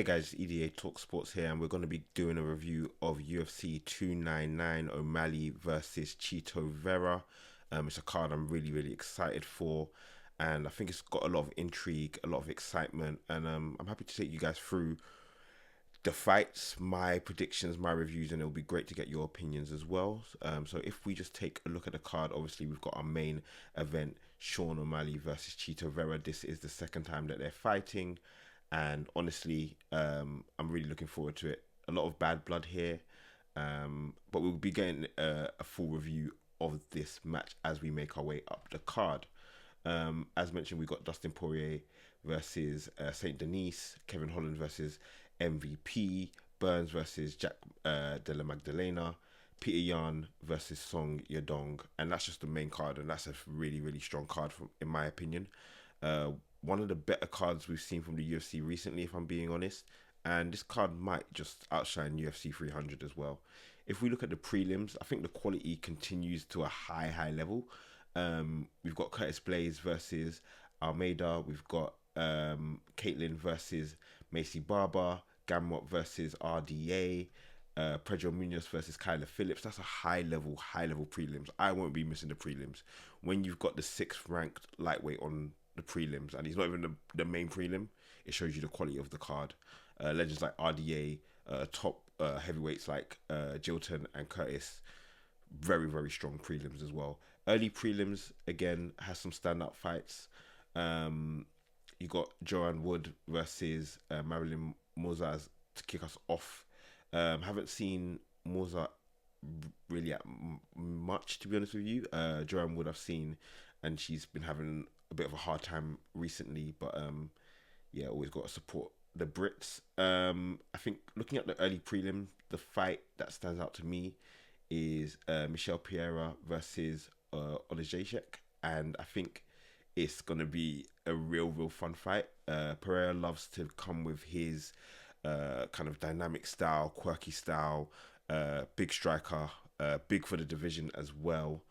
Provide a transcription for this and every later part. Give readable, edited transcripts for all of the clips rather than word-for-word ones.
Hey guys, EDA Talk Sports here, and we're going to be doing a review of UFC 299 O'Malley versus Chito Vera. It's a card I'm really excited for, and I think it's got a lot of intrigue, a lot of excitement, and I'm happy to take you guys through the fights, my predictions, my reviews, and it'll be great to get your opinions as well. So if we just take a look at the card, obviously we've got our main event, Sean O'Malley versus Chito Vera. This is the second time that they're fighting, and honestly, I'm really looking forward to it. A lot of bad blood here, but we'll be getting a full review of this match as we make our way up the card. As mentioned, we got Dustin Poirier versus Saint Denis, Kevin Holland versus MVP, Burns versus Jack de la Magdalena, Peter Yan versus Song Yadong, and that's just the main card, and that's a really strong card from, in my opinion. One of the better cards we've seen from the UFC recently, if I'm being honest, and this card might just outshine UFC 300 as well. If we look at the prelims, I think the quality continues to a high level. We've got Curtis Blaze versus Almeida. We've got Caitlin versus Macy Barber. Gamrot versus RDA. Pedro Munoz versus Kyler Phillips. That's a high level prelims. I won't be missing the prelims. When you've got the 6th ranked lightweight on the prelims, and he's not even the main prelim, it shows you the quality of the card. Legends like RDA, top heavyweights like Jilton and Curtis, very strong prelims as well. Early prelims again has some standout fights. You got Joanne Wood versus Marilyn Mozart to kick us off. Haven't seen Mozart really at much, to be honest with you. Joanne Wood I've seen, and she's been having a bit of a hard time recently, but yeah, always got to support the Brits. I think looking at the early prelim, the fight that stands out to me is Michelle Pereira versus Olejacek, and I think it's gonna be a real fun fight. Pereira loves to come with his kind of dynamic style, quirky style, big striker, big for the division as well.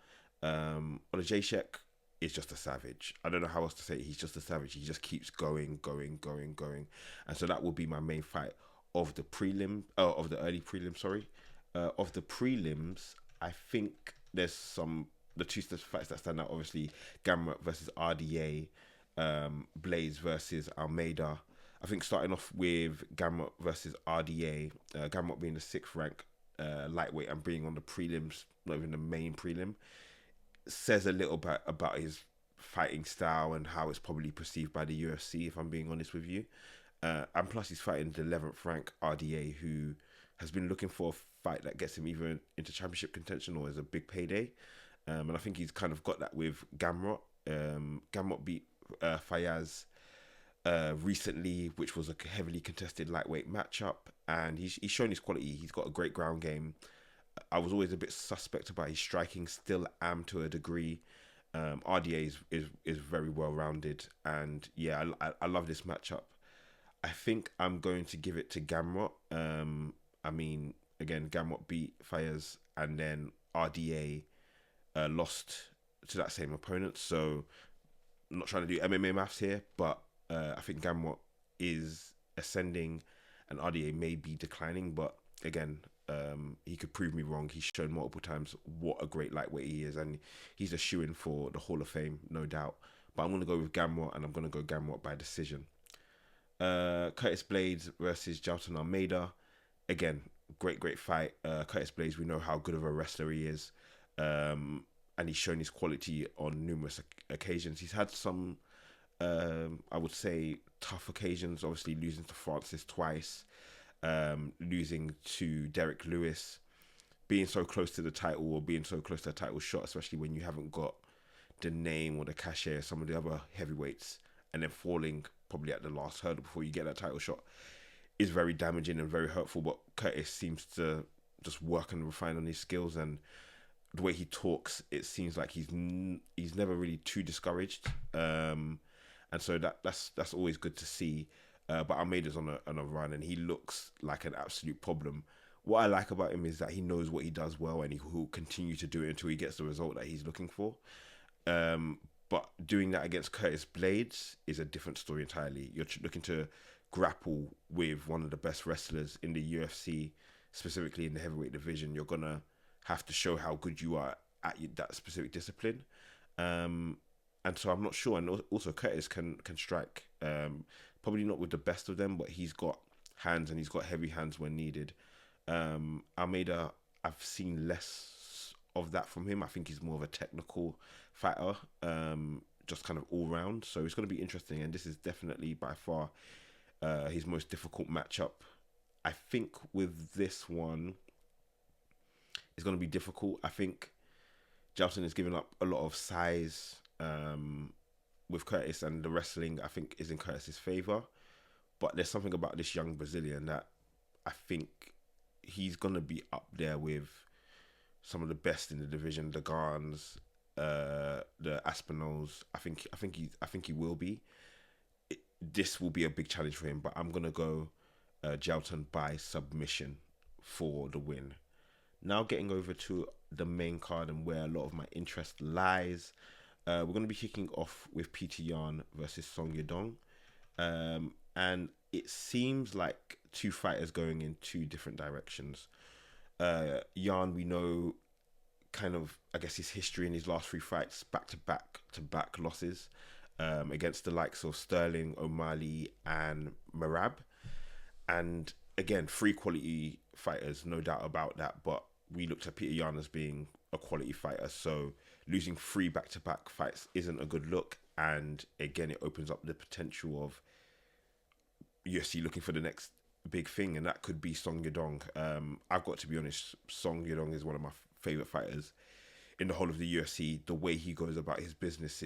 Olejacek is just a savage. I don't know how else to say it. He's just a savage. He just keeps going, and so that will be my main fight of the prelim, of the early prelim. Sorry, of the prelims. I think there's the two fights that stand out. Obviously, Gamrot versus RDA, Blaze versus Almeida. I think starting off with Gamrot versus RDA, Gamrot being the 6th rank lightweight and being on the prelims, not even the main prelim, says a little bit about his fighting style and how it's probably perceived by the UFC, if I'm being honest with you. And plus he's fighting the 11th rank RDA, who has been looking for a fight that gets him either into championship contention or is a big payday. And I think he's kind of got that with Gamrot. Gamrot beat Fayaz recently, which was a heavily contested lightweight matchup, and he's shown his quality. He's got a great ground game. I was always a bit suspect about his striking, still am to a degree. RDA is very well rounded, and yeah, I love this matchup. I think I'm going to give it to Gamrot. I mean, again, Gamrot beat Fayez, and then RDA lost to that same opponent. So I'm not trying to do MMA maths here, but I think Gamrot is ascending and RDA may be declining. But again, he could prove me wrong. He's shown multiple times what a great lightweight he is, and he's a shoo-in for the Hall of Fame, no doubt. But I'm going to go with Gamrot, and I'm going to go Gamrot by decision. Curtis Blades versus Jalton Almeida. Again, great fight. Curtis Blades, we know how good of a wrestler he is. And he's shown his quality on numerous occasions. He's had some, I would say, tough occasions, obviously losing to Francis twice, losing to Derek Lewis, being so close to the title or being so close to a title shot, especially when you haven't got the name or the cachet of some of the other heavyweights, and then falling probably at the last hurdle before you get that title shot, is very damaging and very hurtful. But Curtis seems to just work and refine on his skills, and the way he talks, it seems like he's never really too discouraged, and so that's always good to see. But Almeida's on a run, and he looks like an absolute problem. What I like about him is that he knows what he does well, and he will continue to do it until he gets the result that he's looking for. But doing that against Curtis Blades is a different story entirely. You're looking to grapple with one of the best wrestlers in the UFC, specifically in the heavyweight division, you're gonna have to show how good you are at that specific discipline. And so I'm not sure. And also Curtis can strike. Probably not with the best of them, but he's got hands and he's got heavy hands when needed. Almeida, I've seen less of that from him. I think he's more of a technical fighter, just kind of all round. So it's going to be interesting. And this is definitely by far his most difficult matchup. I think with this one, it's going to be difficult. I think Jelton is giving up a lot of size with Curtis, and the wrestling, I think, is in Curtis's favour. But there's something about this young Brazilian that I think he's going to be up there with some of the best in the division, the Gans, the Aspinos. I think he will be. This will be a big challenge for him, but I'm going to go Jelton by submission for the win. Now getting over to the main card and where a lot of my interest lies. We're going to be kicking off with Petr Yan versus Song Yadong. And it seems like two fighters going in two different directions. Yan, we know kind of, I guess, his history in his last three fights, back-to-back losses against the likes of Sterling, O'Malley and Merab. And again, three quality fighters, no doubt about that. But we looked at Petr Yan as being a quality fighter. So losing three back-to-back fights isn't a good look. And again, it opens up the potential of UFC looking for the next big thing. And that could be Song Yadong. I've got to be honest, Song Yadong is one of my favourite fighters in the whole of the UFC. The way he goes about his business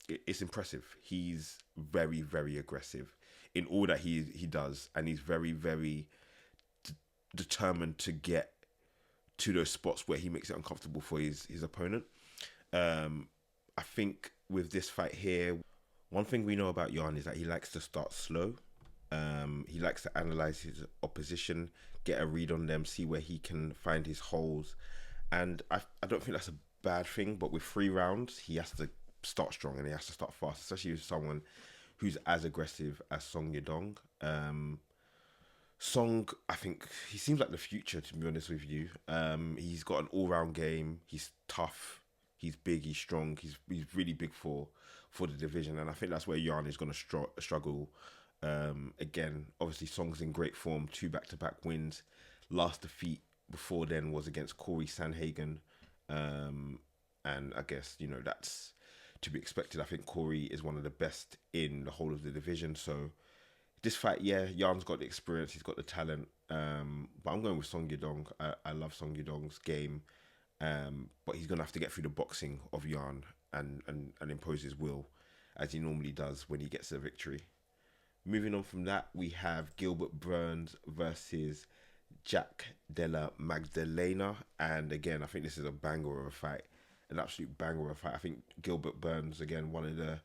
it's impressive. He's very, very aggressive in all that he does. And he's very, very determined to get to those spots where he makes it uncomfortable for his opponent. I think with this fight here, one thing we know about Yan is that he likes to start slow. He likes to analyze his opposition, get a read on them, see where he can find his holes. And I don't think that's a bad thing, but with 3 rounds, he has to start strong and he has to start fast, especially with someone who's as aggressive as Song Yadong. Song, I think he seems like the future, to be honest with you. He's got an all-round game. He's tough. He's big. He's strong. He's really big for the division, and I think that's where Yan is going to struggle. Again, obviously, Song's in great form. 2 back-to-back wins. Last defeat before then was against Corey Sandhagen, and I guess that's to be expected. I think Corey is one of the best in the whole of the division, so. This fight, yeah, Yan's got the experience, he's got the talent, but I'm going with Song Yadong. I love Song Yadong's game, but he's going to have to get through the boxing of Yan and impose his will, as he normally does when he gets a victory. Moving on from that, we have Gilbert Burns versus Jack Della Magdalena, and again, I think this is a banger of a fight, an absolute banger of a fight. I think Gilbert Burns, again, one of the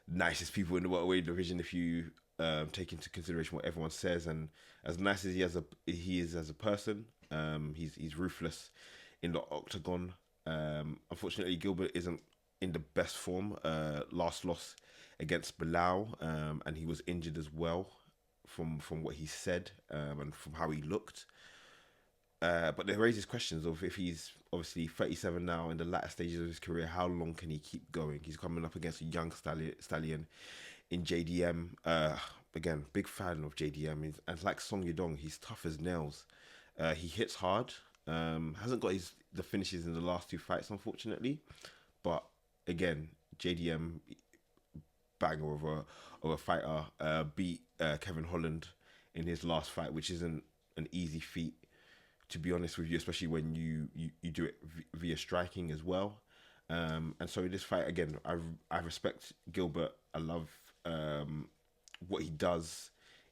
nicest people in the welterweight division, if you take into consideration what everyone says, and as nice as he is as a person, he's ruthless in the octagon. Unfortunately, Gilbert isn't in the best form. Last loss against Bilal, and he was injured as well from what he said and from how he looked. But there raises questions of if he's obviously 37 now in the latter stages of his career, how long can he keep going? He's coming up against a young stallion in JDM. Again, big fan of JDM. And like Song Yadong, he's tough as nails. He hits hard. Hasn't got the finishes in the last 2 fights, unfortunately. But again, JDM, banger of a fighter. Beat Kevin Holland in his last fight, which isn't an easy feat, to be honest with you, especially when you do it via striking as well. And so this fight, again, I respect Gilbert. I love what he does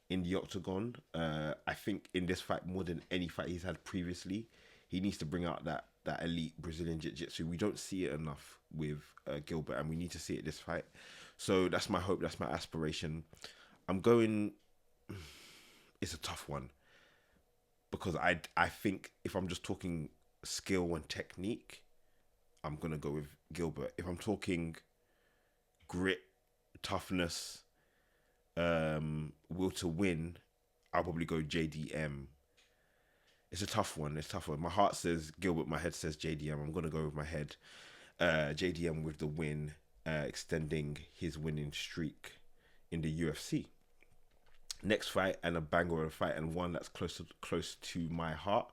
in the octagon. I think in this fight, more than any fight he's had previously, he needs to bring out that elite Brazilian jiu-jitsu. We don't see it enough with Gilbert, and we need to see it this fight. So that's my hope, that's my aspiration. I'm going... It's a tough one, because I think if I'm just talking skill and technique, I'm going to go with Gilbert. If I'm talking grit, toughness, will to win, I'll probably go JDM. It's a tough one. It's a tough one. My heart says Gilbert. My head says JDM. I'm gonna go with my head. JDM with the win, extending his winning streak in the UFC. Next fight, and a banger of a fight, and one that's close to my heart.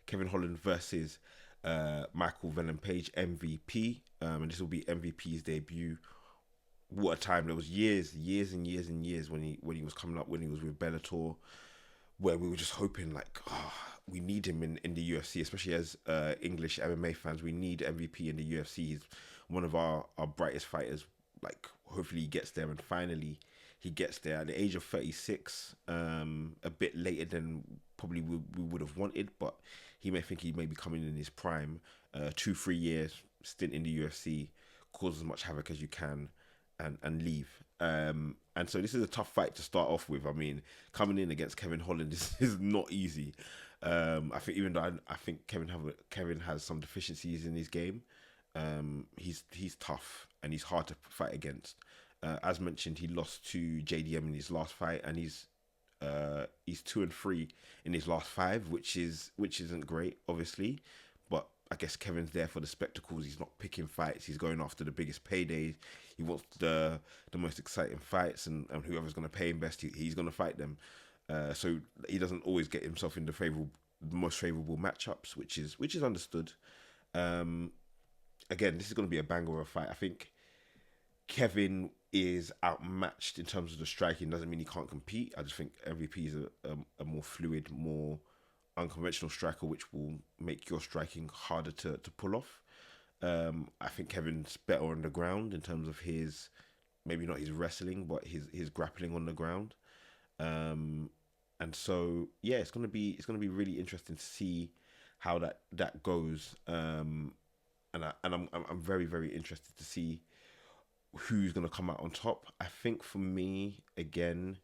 Kevin Holland versus Michael Venom Page, MVP. And this will be MVP's debut. What a time! There was years and years when he was coming up, when he was with Bellator, where we were just hoping like, oh, we need him in the UFC, especially as English MMA fans. We need MVP in the UFC. He's one of our brightest fighters. Like, hopefully he gets there, and finally he gets there at the age of 36. A bit later than probably we would have wanted, but he may think he may be coming in his prime. 2-3 years stint in the UFC, cause as much havoc as you can, and leave. And so this is a tough fight to start off with. I mean, coming in against Kevin Holland is not easy. I think, even though I think Kevin has some deficiencies in his game, he's tough and he's hard to fight against. As mentioned, he lost to JDM in his last fight, and he's 2-3 in his last 5, which isn't great, obviously. But I guess Kevin's there for the spectacles. He's not picking fights. He's going after the biggest paydays. He wants the most exciting fights, and whoever's going to pay him best, he's going to fight them. So he doesn't always get himself in the most favorable matchups, which is understood. Again, this is going to be a banger of a fight. I think Kevin is outmatched in terms of the striking. Doesn't mean he can't compete. I just think MVP is a more fluid, more unconventional striker, which will make your striking harder to pull off. I think Kevin's better on the ground in terms of his, maybe not his wrestling, but his grappling on the ground. And so yeah, it's gonna be really interesting to see how that goes. And I'm very, very interested to see who's gonna come out on top. I think for me, again,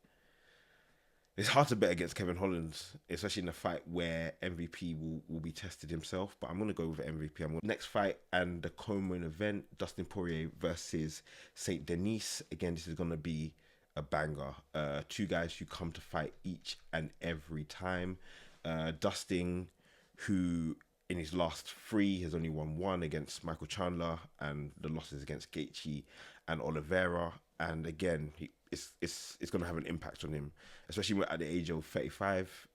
it's hard to bet against Kevin Holland, especially in a fight where MVP will be tested himself. But I'm going to go with MVP. Next fight, and the co-main event, Dustin Poirier versus Saint Denis. Again, this is going to be a banger. 2 guys who come to fight each and every time. Dustin, who in his last 3 has only won 1 against Michael Chandler, and the losses against Gaethje and Oliveira. And again, it's going to have an impact on him, especially at the age of 35.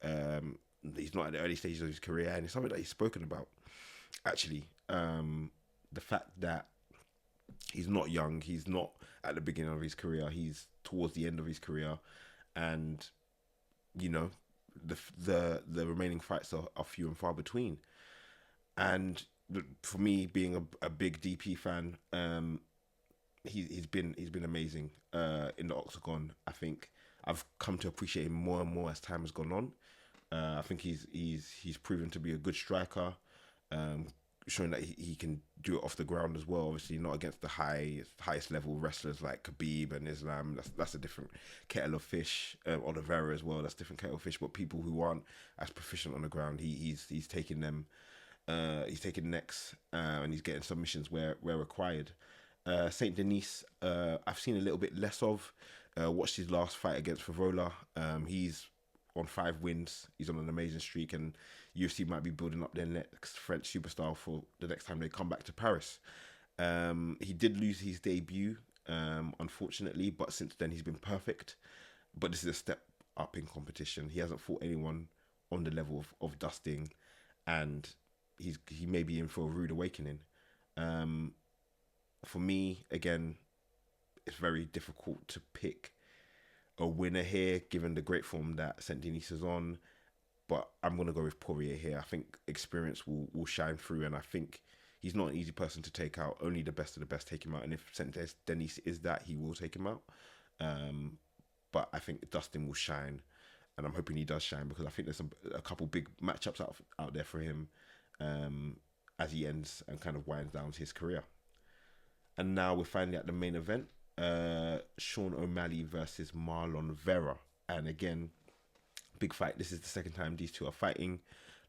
He's not at the early stages of his career, and it's something that he's spoken about. Actually, the fact that he's not young, he's not at the beginning of his career, he's towards the end of his career, and you know, the remaining fights are few and far between. And for me, being a big DP fan, he's been amazing in the octagon. I think I've come to appreciate him more and more as time has gone on. I think he's proven to be a good striker, showing that he can do it off the ground as well. Obviously, not against the highest level wrestlers like Khabib and Islam. That's a different kettle of fish. Oliveira as well. That's a different kettle of fish. But people who aren't as proficient on the ground, he's taking them. He's taking necks, and he's getting submissions where required. Saint Denis, I've seen a little bit less of. Watched his last fight against Favola. He's on 5 wins. He's on an amazing streak, and UFC might be building up their next French superstar for the next time they come back to Paris. He did lose his debut, unfortunately, but since then he's been perfect. But this is a step up in competition. He hasn't fought anyone on the level of Dustin, and he may be in for a rude awakening. For me, again, it's very difficult to pick a winner here, given the great form that Saint Denis is on. But I'm going to go with Poirier here. I think experience will shine through, and I think he's not an easy person to take out. Only the best of the best take him out. And if Saint Denis is that, he will take him out. But I think Dustin will shine, and I'm hoping he does shine, because I think there's a couple big matchups out there for him as he ends and kind of winds down his career. And now we're finally at the main event. Sean O'Malley versus Marlon Vera. And again, big fight. This is the second time these two are fighting.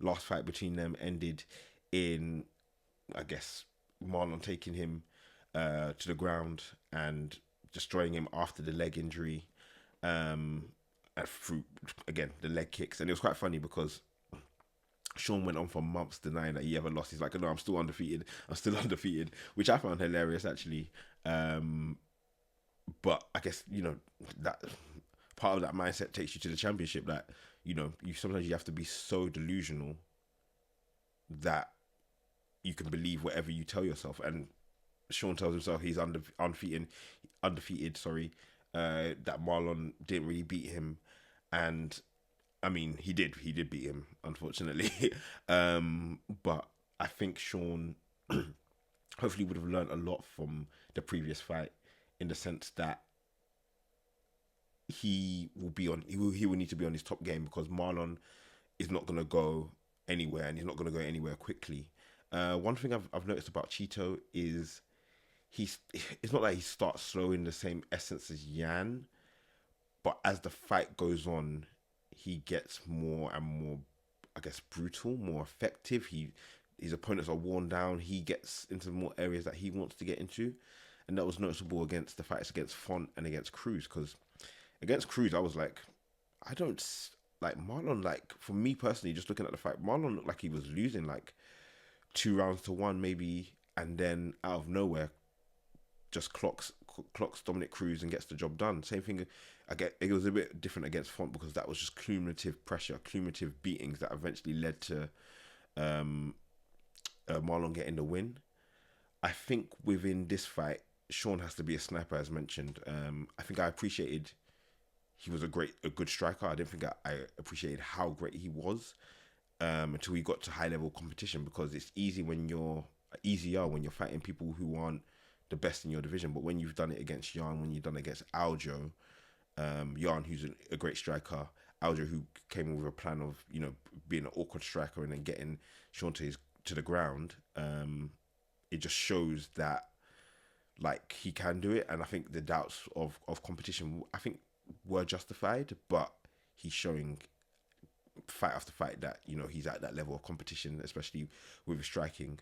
Last fight between them ended in, I guess, Marlon taking him to the ground and destroying him after the leg injury. and through again the leg kicks, and it was quite funny because Sean went on for months denying that he ever lost. He's like, no, I'm still undefeated. I'm still undefeated, which I found hilarious actually. But I guess that part of that mindset takes you to the championship. That you sometimes you have to be so delusional that you can believe whatever you tell yourself. And Sean tells himself he's undefeated. Sorry, that Marlon didn't really beat him, and I mean he did beat him, unfortunately. But I think Sean hopefully would have learned a lot from the previous fight, in the sense that he will need to be on his top game, because Marlon is not going to go anywhere, and he's not going to go anywhere quickly. One thing I've noticed about Chito is it's not like he starts slow in the same essence as Yan, but as the fight goes on, he gets more and more, I guess, brutal, more effective. His opponents are worn down. He gets into more areas that he wants to get into, and that was noticeable against the fights against Font and against Cruz. Because against Cruz, I was like, I don't like Marlon. Like, for me personally, just looking at the fight, Marlon looked like he was losing like 2 rounds to 1 maybe, and then out of nowhere, just clocks Dominic Cruz and gets the job done. Same thing. It was a bit different against Font, because that was just cumulative pressure, cumulative beatings that eventually led to Marlon getting the win. I think within this fight, Sean has to be a sniper, as mentioned. I think I appreciated he was a good striker. I didn't think I appreciated how great he was until we got to high level competition, because it's easier when you're fighting people who aren't the best in your division. But when you've done it against Jan, when you've done it against Aljo, Jan, who's a great striker, Aljo, who came in with a plan of being an awkward striker and then getting Sean to the ground, it just shows that like he can do it. And I think the doubts of competition, I think, were justified, but he's showing fight after fight that he's at that level of competition, especially with his striking.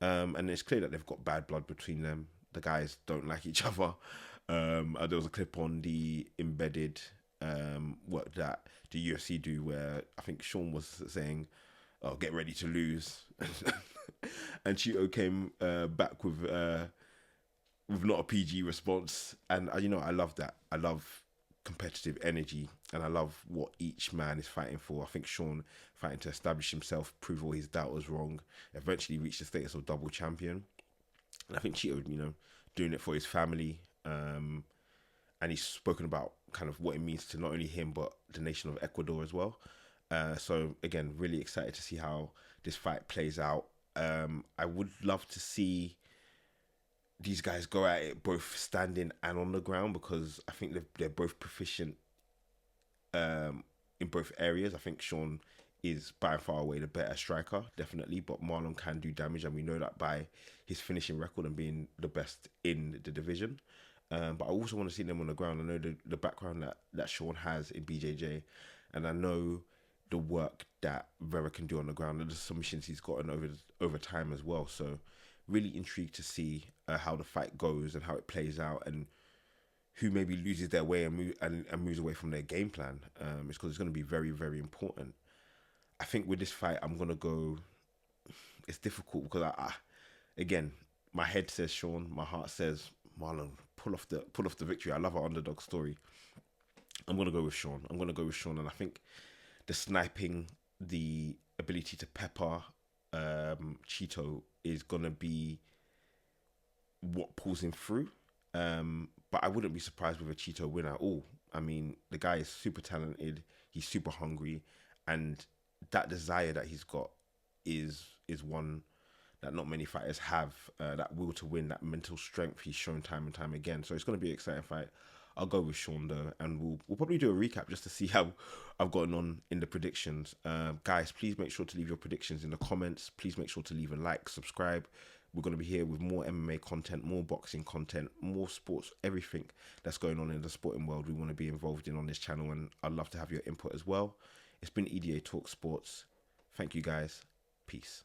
And it's clear that they've got bad blood between them. The guys don't like each other. There was a clip on the embedded work that the UFC do, where I think Sean was saying, "Oh, get ready to lose," and Chito came back with not a PG response. And I love that. I love competitive energy, and I love what each man is fighting for. I think Sean fighting to establish himself, prove all his doubters wrong, eventually reach the status of double champion. And I think Chito, doing it for his family, and he's spoken about kind of what it means to not only him but the nation of Ecuador as well. So again, really excited to see how this fight plays out. I would love to see these guys go at it both standing and on the ground, because I think they're both proficient in both areas. I think Sean is by far away the better striker, definitely, but Marlon can do damage, and we know that by his finishing record and being the best in the division. But I also want to see them on the ground. I know the background that Sean has in BJJ, and I know the work that Vera can do on the ground, and the submissions he's gotten over time as well. So really intrigued to see how the fight goes and how it plays out, and who maybe loses their way and moves away from their game plan. It's because it's going to be very, very important. I think with this fight, I'm going to go... It's difficult because again, my head says Sean, my heart says Marlon, pull off the victory. I love our underdog story. I'm going to go with Sean. And I think the sniping, the ability to pepper Chito is going to be what pulls him through. But I wouldn't be surprised with a Chito win at all. I mean, the guy is super talented. He's super hungry. And that desire that he's got is one that not many fighters have. That will to win, that mental strength he's shown time and time again. So it's going to be an exciting fight. I'll go with Sean though, and we'll probably do a recap just to see how I've gotten on in the predictions. Guys, please make sure to leave your predictions in the comments. Please make sure to leave a like, subscribe. We're going to be here with more MMA content, more boxing content, more sports, everything that's going on in the sporting world we want to be involved in on this channel, and I'd love to have your input as well. It's been EDA Talk Sports. Thank you guys. Peace.